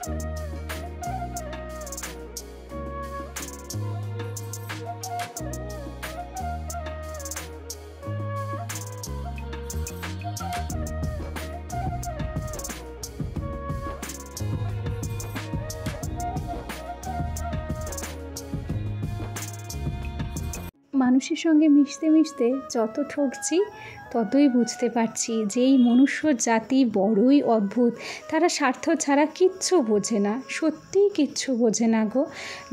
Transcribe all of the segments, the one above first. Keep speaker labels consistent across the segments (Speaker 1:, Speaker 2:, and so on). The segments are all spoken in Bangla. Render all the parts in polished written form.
Speaker 1: মানুষের সঙ্গে মিশতে মিশতে যত ঠকছি ততই বুঝতে পারছি যে এই মনুষ্য জাতি বড়ই অদ্ভুত। তারা স্বার্থ ছাড়া কিচ্ছু বোঝে না, সত্যিই কিচ্ছু বোঝে না গো।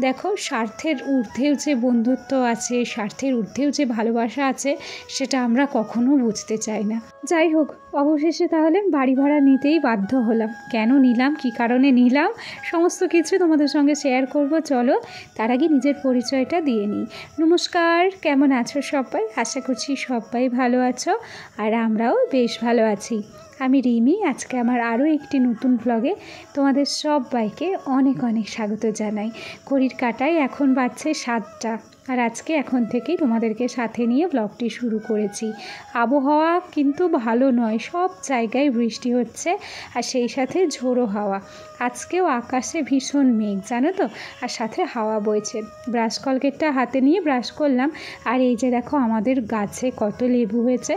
Speaker 1: দেখো, স্বার্থের ঊর্ধ্বেও যে বন্ধুত্ব আছে, স্বার্থের ঊর্ধ্বেও যে ভালোবাসা আছে, সেটা আমরা কখনো বুঝতে চাই না। যাই হোক, অবশেষে তাহলে বাড়ি ভাড়া নিতেই বাধ্য হলাম। কেন নিলাম, কী কারণে নিলাম, সমস্ত কিছু তোমাদের সঙ্গে শেয়ার করব। চলো, তার আগে নিজের পরিচয়টা দিয়ে নিই। নমস্কার, কেমন আছো সবাই? আশা করছি সবাই ভালো আছো, আর আমরাও বেশ ভালো আছি। আমি রিমি। আজকে আমার আরও একটি নতুন ব্লগে তোমাদের সবাইকে অনেক অনেক স্বাগত জানাই। ঘড়ির কাঁটায় এখন বাজছে 7টা, আর আজকে এখন থেকেই তোমাদেরকে সাথে নিয়ে ব্লগটি শুরু করেছি। আবহাওয়া কিন্তু ভালো নয়, সব জায়গায় বৃষ্টি হচ্ছে, আর সেই সাথে ঝোড়ো হাওয়া। আজকেও আকাশে ভীষণ মেঘ, জানো তো, আর সাথে হাওয়া বইছে। ব্রাশ কলগেটটা হাতে নিয়ে ব্রাশ করলাম, আর এই যে দেখো আমাদের গাছে কত লেবু হয়েছে।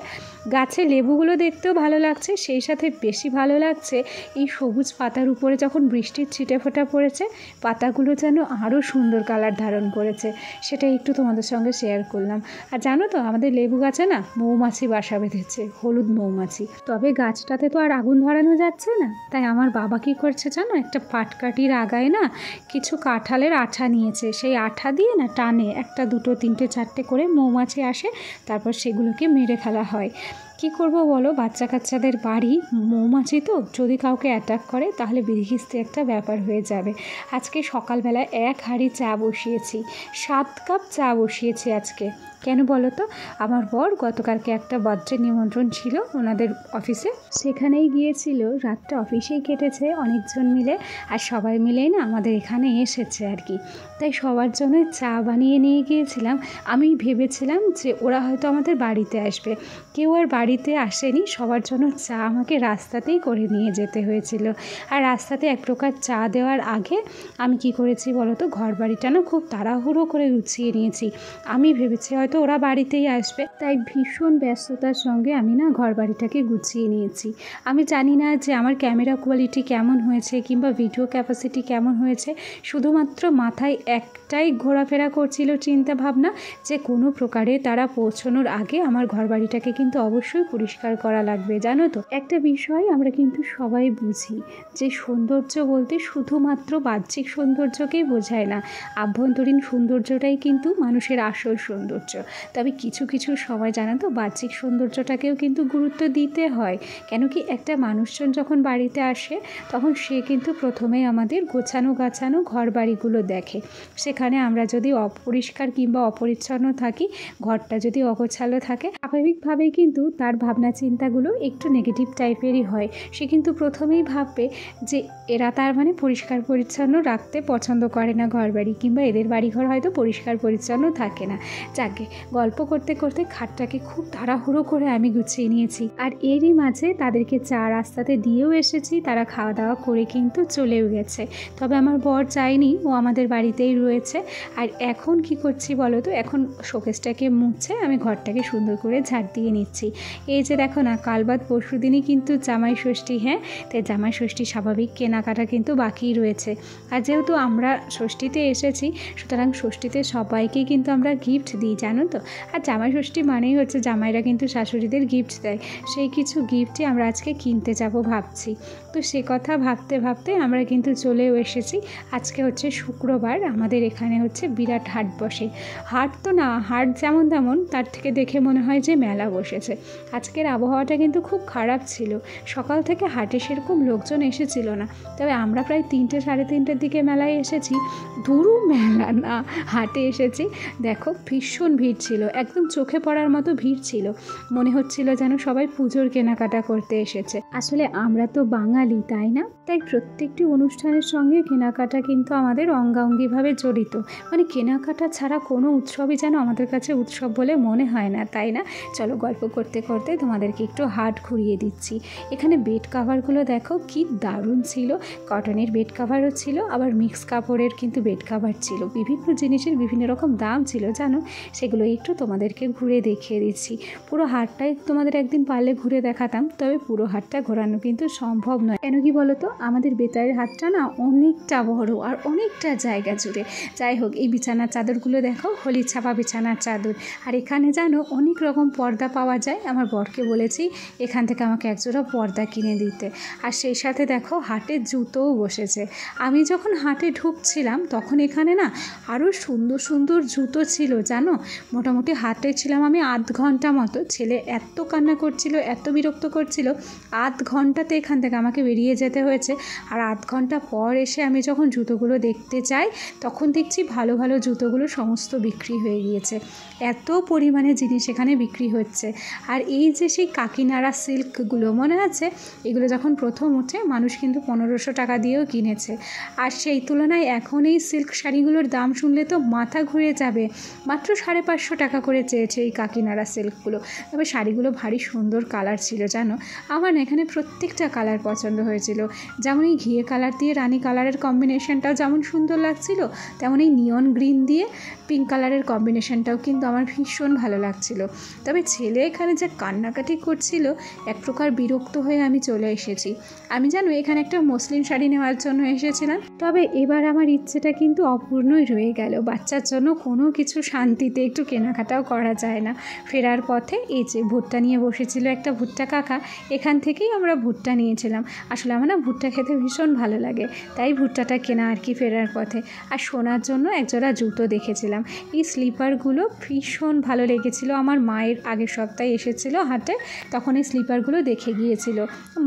Speaker 1: গাছে লেবুগুলো দেখতেও ভালো লাগছে, সেই সাথে বেশি ভালো লাগছে এই সবুজ পাতার উপরে যখন বৃষ্টির ছিটে ফোঁটা পড়েছে, পাতাগুলো যেন আরও সুন্দর কালার ধারণ করেছে। সেটাই একটু তোমাদের সঙ্গে শেয়ার করলাম। আর জানো তো, আমাদের লেবু গাছে না মৌমাছি বাসা বেঁধেছে, হলুদ মৌমাছি। তবে গাছটাতে তো আর আগুন ধরানো যাচ্ছে না, তাই আমার বাবা কী করছে জানো, একটা পাটকাঠির আগায় না কিছু কাঁঠালের আঠা নিয়েছে। সেই আঠা দিয়ে না টানে, 1, 2, 3, 4টে করে মৌমাছি আসে, তারপর সেগুলোকে মেরে ফেলা হয়। কি করব বলো, বাচ্চা কাচ্চাদের বাড়ি, মৌমাছি তো যদি কাউকে অ্যাটাক করে তাহলে বিধিকিস্তি একটা ব্যাপার হয়ে যাবে। আজকে সকালবেলা 1 হাঁড়ি চা বসিয়েছি, 7 কাপ চা বসিয়েছি আজকে। কেন বলো তো, আমার বর গতকালকে একটা বার্থডে নিমন্ত্রণ ছিল ওনাদের অফিসে, সেখানেই গিয়েছিল। রাতটা অফিসেই কেটেছে অনেকজন মিলে, আর সবাই মিলেই না আমাদের এখানে এসেছে আর কি। তাই সবার জন্য চা বানিয়ে নিয়ে গিয়েছিলাম। আমি ভেবেছিলাম যে ওরা হয়তো আমাদের বাড়িতে আসবে, কেউ আর বাড়িতে আসেনি। সবার জন্য চা আমাকে রাস্তাতেই করে নিয়ে যেতে হয়েছিল। আর রাস্তাতে এক প্রকার চা দেওয়ার আগে আমি কি করেছি বলো তো, ঘর বাড়িটা না খুব তাড়াহুড়ো করে গুছিয়ে নিয়েছি। আমি ভেবেছি হয়তো ওরা বাড়িতেই আসবে, তাই ভীষণ ব্যস্ততার সঙ্গে আমি না ঘর বাড়িটাকে গুছিয়ে নিয়েছি। আমি জানি না যে আমার ক্যামেরা কোয়ালিটি কেমন হয়েছে কিংবা ভিডিও ক্যাপাসিটি কেমন হয়েছে, শুধুমাত্র মাথায় একটাই ঘোরাফেরা করছিল চিন্তা ভাবনা যে কোনো প্রকারে তারা পৌঁছানোর আগে আমার ঘর বাড়িটাকে কিন্তু অবশ্যই পরিষ্কার করা লাগবে। জানো তো, একটা বিষয় আমরা কিন্তু সবাই বুঝি যে সৌন্দর্য বলতে শুধুমাত্র বাহ্যিক সৌন্দর্যকেই বোঝায় না, আভ্যন্তরীণ সৌন্দর্যটাই কিন্তু মানুষের আসল সৌন্দর্য। তবে কিছু কিছু সময় জানো তো, বাহ্যিক সৌন্দর্যটাকেও কিন্তু গুরুত্ব দিতে হয়। কেন কি, একটা মানুষজন যখন বাড়িতে আসে তখন সে কিন্তু প্রথমেই আমাদের গোছানো গাছানো ঘর বাড়িগুলো দেখে। সেখানে আমরা যদি অপরিষ্কার কিংবা অপরিচ্ছন্ন থাকি, ঘরটা যদি অগোছালো থাকে, স্বাভাবিকভাবেই কিন্তু তার ভাবনা চিন্তাগুলো একটু নেগেটিভ টাইপেরই হয়। সে কিন্তু প্রথমেই ভাববে যে এরা তার মানে পরিষ্কার পরিচ্ছন্ন রাখতে পছন্দ করে না ঘর বাড়ি, কিংবা এদের বাড়িঘর হয়তো পরিষ্কার পরিচ্ছন্ন থাকে না। যাকে গল্প করতে করতে খাটটাকে খুব তাড়াহুড়ো করে আমি গুছিয়ে নিয়েছি, আর এরই মাঝে তাদেরকে চা রাস্তাতে দিয়েও এসেছি। তারা খাওয়া দাওয়া করে কিন্তু চলেও গেছে। তবে আমার বর যায়নি, ও আমাদের বাড়িতেই রয়েছে। আর এখন কি করছি বলো তো, এখন শোকেসটাকে মুছে আমি ঘরটাকে সুন্দর করে ঝাড় দিয়ে নিচ্ছি। এই যে দেখো না, কাল বাদ পরশু দিনই কিন্তু জামাই ষষ্ঠী। হ্যাঁ, তাই জামাই ষষ্ঠী স্বাভাবিক কেনাকাটা কিন্তু বাকিই রয়েছে। আর যেহেতু আমরা ষষ্ঠীতে এসেছি, সুতরাং ষষ্ঠীতে সবাইকেই কিন্তু আমরা গিফট দিই, জানো তো। আর জামাই ষষ্ঠী মানেই হচ্ছে জামাইরা কিন্তু শাশুড়িদের গিফট দেয়। সেই কিছু গিফটই আমরা আজকে কিনতে যাব ভাবছি। তো সে কথা ভাবতে ভাবতে আমরা কিন্তু চলেও এসেছি। আজকে হচ্ছে শুক্রবার, আমাদের এখানে হচ্ছে বিরাট হাট বসে। হাট তো না, হাট যেমন তেমন, তার থেকে দেখে মনে হয় যে মেলা বসেছে। আজকের আবহাওয়াটা কিন্তু খুব খারাপ ছিল, সকাল থেকে হাটে সেরকম লোকজন এসেছিল না। তবে আমরা প্রায় 3টে সাড়ে 3টের দিকে মেলায় এসেছি। ধুরু, মেলা না, হাটে এসেছি। দেখো, ভীষণ ভিড় ছিল, একদম চোখে পড়ার মতো ভিড় ছিল। মনে হচ্ছিল যেন সবাই পুজোর কেনাকাটা করতে এসেছে। আসলে আমরা তো বাঙালি, তাই না? তাই প্রত্যেকটি অনুষ্ঠানের সঙ্গে কেনাকাটা কিন্তু আমাদের অঙ্গাঙ্গিভাবে জড়িত। মানে কেনাকাটা ছাড়া কোনো উৎসবই যেন আমাদের কাছে উৎসব বলে মনে হয় না, তাই না? চলো, গল্প করতে করতে সাথে তোমাদেরকে একটু হাট ঘুরিয়ে দিচ্ছি। এখানে বেড কাভারগুলো দেখো কি দারুণ ছিল, কটনের বেড কাভারও ছিল, আবার মিক্স কাপড়ের কিন্তু বেড কাভার ছিল। বিভিন্ন জিনিসের বিভিন্ন রকম দাম ছিল জানো, সেগুলো একটু তোমাদেরকে ঘুরে দেখিয়ে দিচ্ছি। পুরো হাটটাই তোমাদের একদিন পারলে ঘুরে দেখাতাম, তবে পুরো হাটটা ঘোরানো কিন্তু সম্ভব নয়। কেন কি বলো তো, আমাদের বেতায়ের হাটটা না অনেকটা বড় আর অনেকটা জায়গা জুড়ে। যাই হোক, এই বিছানার চাদরগুলো দেখো, হলি ছাপা বিছানার চাদর। আর এখানে জানো অনেক রকম পর্দা পাওয়া যায়। আমার বরকে বলেছি এখান থেকে আমাকে একজোড়া পর্দা কিনে দিতে। আর সেই সাথে দেখো হাটে জুতোও বসেছে। আমি যখন হাটে ঢুকছিলাম তখন এখানে না আরও সুন্দর সুন্দর জুতো ছিল জানো। মোটামুটি হাটে ছিলাম আমি আধ ঘন্টা মতো। ছেলে এত কান্না করছিল, এত বিরক্ত করছিল, আধ ঘন্টাতে এখান থেকে আমাকে বেরিয়ে যেতে হয়েছে। আর আধ ঘন্টা পর এসে আমি যখন জুতোগুলো দেখতে চাই তখন দেখছি ভালো ভালো জুতোগুলো সমস্ত বিক্রি হয়ে গিয়েছে। এত পরিমাণে জিনিস এখানে বিক্রি হচ্ছে। আর এই যে সেই কাকিনাড়া সিল্কগুলো মনে আছে, এগুলো যখন প্রথম উঠে মানুষ কিন্তু 1500 টাকা দিয়েও কিনেছে। আর সেই তুলনায় এখন এই সিল্ক শাড়িগুলোর দাম শুনলে তো মাথা ঘুরে যাবে। মাত্র 550 টাকা করে চেয়েছে এই কাকিনাড়া সিল্কগুলো। তবে শাড়িগুলো ভারী সুন্দর কালার ছিল জানো। আমার না এখানে প্রত্যেকটা কালার পছন্দ হয়েছিল। যেমন এই ঘিয়ে কালার দিয়ে রানী কালারের কম্বিনেশনটাও যেমন সুন্দর লাগছিল, তেমন এই নিয়ন গ্রিন দিয়ে পিঙ্ক কালারের কম্বিনেশনটাও কিন্তু আমার ভীষণ ভালো লাগছিল। তবে ছেলে এখানে যা কান্নাকাটি করছিল, এক প্রকার বিরক্ত হয়ে আমি চলে এসেছি। আমি জানো এখানে একটা মসলিন শাড়ি নেওয়ার জন্য এসেছিলাম, তবে এবার আমার ইচ্ছেটা কিন্তু অপূর্ণই রয়ে গেল। বাচ্চার জন্য কোনো কিছু শান্তিতে একটু কেনাকাটাও করা যায় না। ফেরার পথে এই যে ভুট্টা নিয়ে বসেছিল একটা ভুট্টা কাকা, এখান থেকেই আমরা ভুট্টা নিয়েছিলাম। আসলে আমার না ভুট্টা খেতে ভীষণ ভালো লাগে, তাই ভুট্টাটা কেনা আর কি ফেরার পথে। আর শোনার জন্য একজোড়া জুতো দেখেছিলাম। এই স্লিপারগুলো ভীষণ ভালো লেগেছিল। আমার মায়ের আগের সপ্তাহে এসেছিলো হাটে, তখন এই স্লিপারগুলো দেখে গিয়েছিল।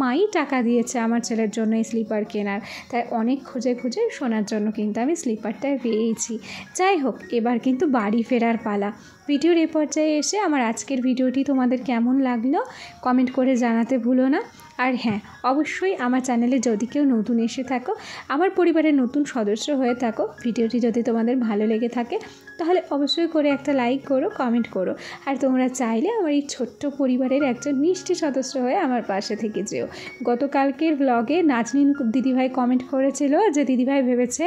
Speaker 1: মাই টাকা দিয়েছে আমার ছেলের জন্য এই স্লিপার কেনার, তাই অনেক খুঁজে খুঁজে শোনার জন্য কিন্তু আমি স্লিপারটা পেয়েছি। যাই হোক, এবার কিন্তু বাড়ি ফেরার পালা। ভিডিওর এ পর্যায়ে এসে আমার আজকের ভিডিওটি তোমাদের কেমন লাগলো কমেন্ট করে জানাতে ভুলো না। আর হ্যাঁ, অবশ্যই আমার চ্যানেলে যদি কেউ নতুন এসে থাকো, আমার পরিবারের নতুন সদস্য হয়ে থাকো, ভিডিওটি যদি তোমাদের ভালো লেগে থাকে তাহলে অবশ্যই করে একটা লাইক করো, কমেন্ট করো। আর তোমরা চাইলে আমার এই ছোট্ট পরিবারের একজন মিষ্টি সদস্য হয়ে আমার পাশে থেকে যেও। গতকালকের ব্লগে নাজনীন দিদিভাই কমেন্ট করেছিল যে দিদিভাই ভেবেছে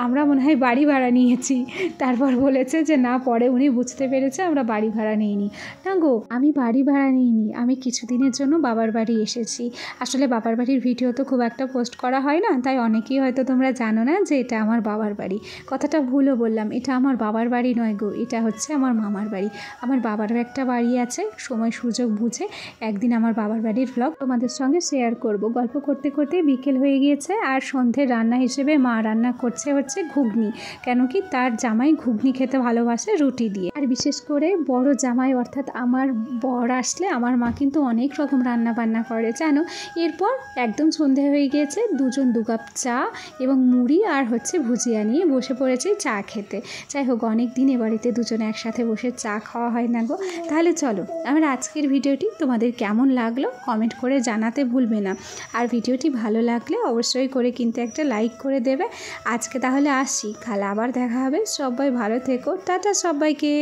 Speaker 1: আমরা মনে হয় বাড়ি ভাড়া নিয়েছি, তারপর বলেছে যে না, পরে উনি বুঝতে পেরেছে আমরা বাড়ি ভাড়া নিইনি। না গো, আমি বাড়ি ভাড়া নিইনি, আমি কিছুদিনের জন্য বাবার বাড়ি এসেছি। আসলে বাবার বাড়ির ভিডিও তো খুব একটা পোস্ট করা হয় না, তাই অনেকেই হয়তো তোমরা জানো না যে এটা আমার বাবার বাড়ি। কথাটা ভুলও বললাম, এটা আমার বাবার বাড়ি নয় গো, এটা হচ্ছে আমার মামার বাড়ি। আমার বাবারও একটা বাড়ি আছে, সময় সুযোগ বুঝে একদিন আমার বাবার বাড়ির ব্লগ তোমাদের সঙ্গে শেয়ার করব। গল্প করতে করতে বিকেল হয়ে গিয়েছে, আর সন্ধ্যের রান্না হিসেবে মা রান্না করছে হচ্ছে ঘুগনি। কেন কি তার জামাই ঘুগনি খেতে ভালোবাসে রুটি দিয়ে। আর বিশেষ করে বড় জামাই অর্থাৎ আমার বর আসলে আমার মা কিন্তু অনেক রকম রান্না বান্না করে জানো। এরপর একদম সন্ধে হয়ে গিয়েছে, দুজন 2 কাপ চা এবং মুড়ি আর হচ্ছে ভুজিয়া নিয়ে বসে পড়েছে চা খেতে। যাই হোক, অনেক দিনে বাড়িতে দুজনে একসাথে বসে চা খাওয়া হয় না গো। তাহলে চলো, আমার আজকের ভিডিওটি তোমাদের কেমন লাগলো কমেন্ট করে জানাতে ভুলবে না। আর ভিডিওটি ভালো লাগলে অবশ্যই করে কিন্তু একটা লাইক করে দেবে। আজকে তাহলে আসি, কাল আবার দেখা হবে। সবাই ভালো থেকো, টাটা সবাইকে।